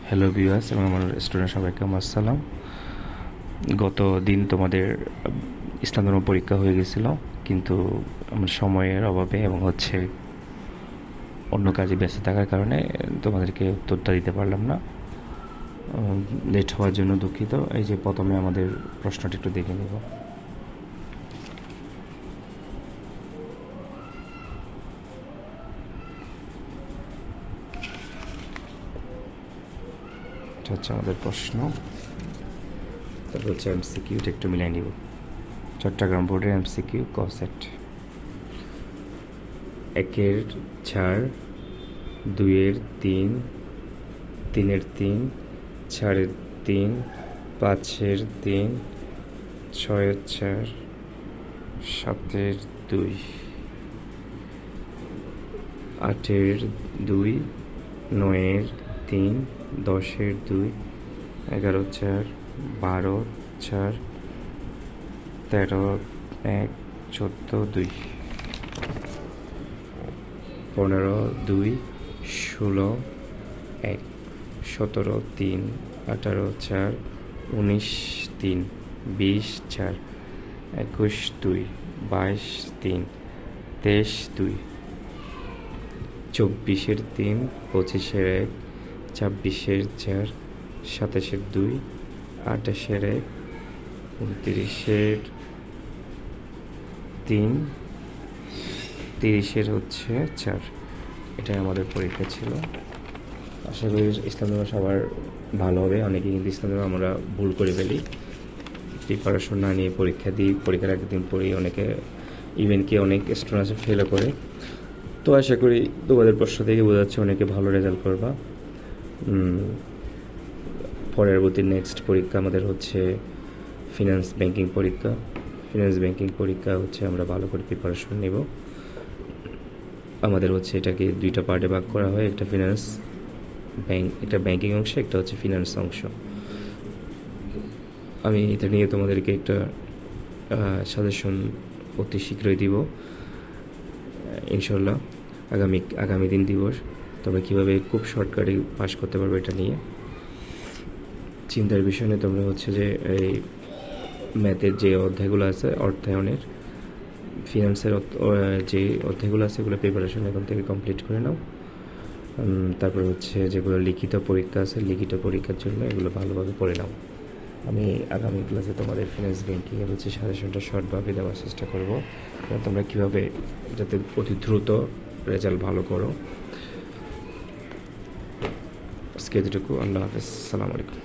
Hello viewers এবং আমার student সবাইকে আমার আসসালাম। গত দিন তোমাদের ইসলাম ধর্ম পরীক্ষা হয়ে গেছিলো, কিন্তু আমার সময়ের অভাবে এবং অন্য কাজে ব্যস্ত থাকার কারণে তোমাদেরকে উত্তরটা দিতে পারলাম না। লেট হওয়ার জন্য দুঃখিত। এই যে প্রথমে আমাদের প্রশ্নটি একটু দেখে নেব। এটা হচ্ছে আমাদের প্রশ্ন, তারপর হচ্ছে এমসিকিউটা একটু মিলিয়ে নিব। চট্টগ্রাম বোর্ডের এমসিকিউ ক সেট। 1-4, 2-3, 3-3, 4-3, 5-3, 6-4, 7-2, 8-2, 9-3, 10-2, 11-4, 12-4, 13-1, 14-2, 15-2, 16-1, 17-3, 18-4, 19-3, 20-4, 21-2, 22-3, 23-2, 24-3, 25-1, 26-4, 27-2, 28-1, 29-3, 30-4। এটাই আমাদের পরীক্ষা ছিল। আশা করি ইসলাম ধর্ম সবার ভালো হবে। অনেকে কিন্তু ইসলাম ধর্ম আমরা ভুল করে ফেলি, প্রিপারেশন না নিয়ে পরীক্ষা দিই, পরীক্ষার আগের দিন পড়ি, অনেকে ইভেন কি অনেক স্টুডেন্ট আছে ফেলও করে। তো আশা করি তোমাদের প্রশ্ন থেকে বোঝা যাচ্ছে অনেকে ভালো রেজাল্ট করবা। পরবর্তী নেক্সট পরীক্ষা আমাদের হচ্ছে ফিনান্স ব্যাংকিং পরীক্ষা। ফিনান্স ব্যাংকিং পরীক্ষা হচ্ছে আমরা ভালো করে প্রিপারেশন নেব। আমাদের হচ্ছে এটাকে দুইটা পার্টে ভাগ করা হয়, একটা ফিনান্স একটা ব্যাংকিং অংশ, একটা হচ্ছে ফিনান্স অংশ। আমি এটা নিয়ে তোমাদেরকে একটা সাজেশন অতি শীঘ্রই দিব ইনশাল্লাহ, আগামী দিন দিব। তবে কীভাবে খুব শর্টকাটে পাস করতে পারবে এটা নিয়ে চিন্তার বিষয় নিয়ে তোমরা হচ্ছে যে এই ম্যাথের যে অধ্যায়গুলো আছে, অর্থায়নের ফিনান্সের যে অধ্যায়গুলো আছে এগুলো প্রিপারেশন এখন থেকে কমপ্লিট করে নাও। তারপর হচ্ছে যেগুলো লিখিত পরীক্ষা আছে, লিখিত পরীক্ষার জন্য এগুলো ভালোভাবে পড়ে নাও। আমি আগামী ক্লাসে তোমাদের ফিনান্স ব্যাংকিংয়ের হচ্ছে সাজেশনটা শর্টভাবে দেওয়ার চেষ্টা করব, তোমরা কীভাবে যাতে অতি দ্রুত রেজাল্ট ভালো করো। আজকে এতটুকু। আল্লাহ হাফেজ, আসসালামু আলাইকুম।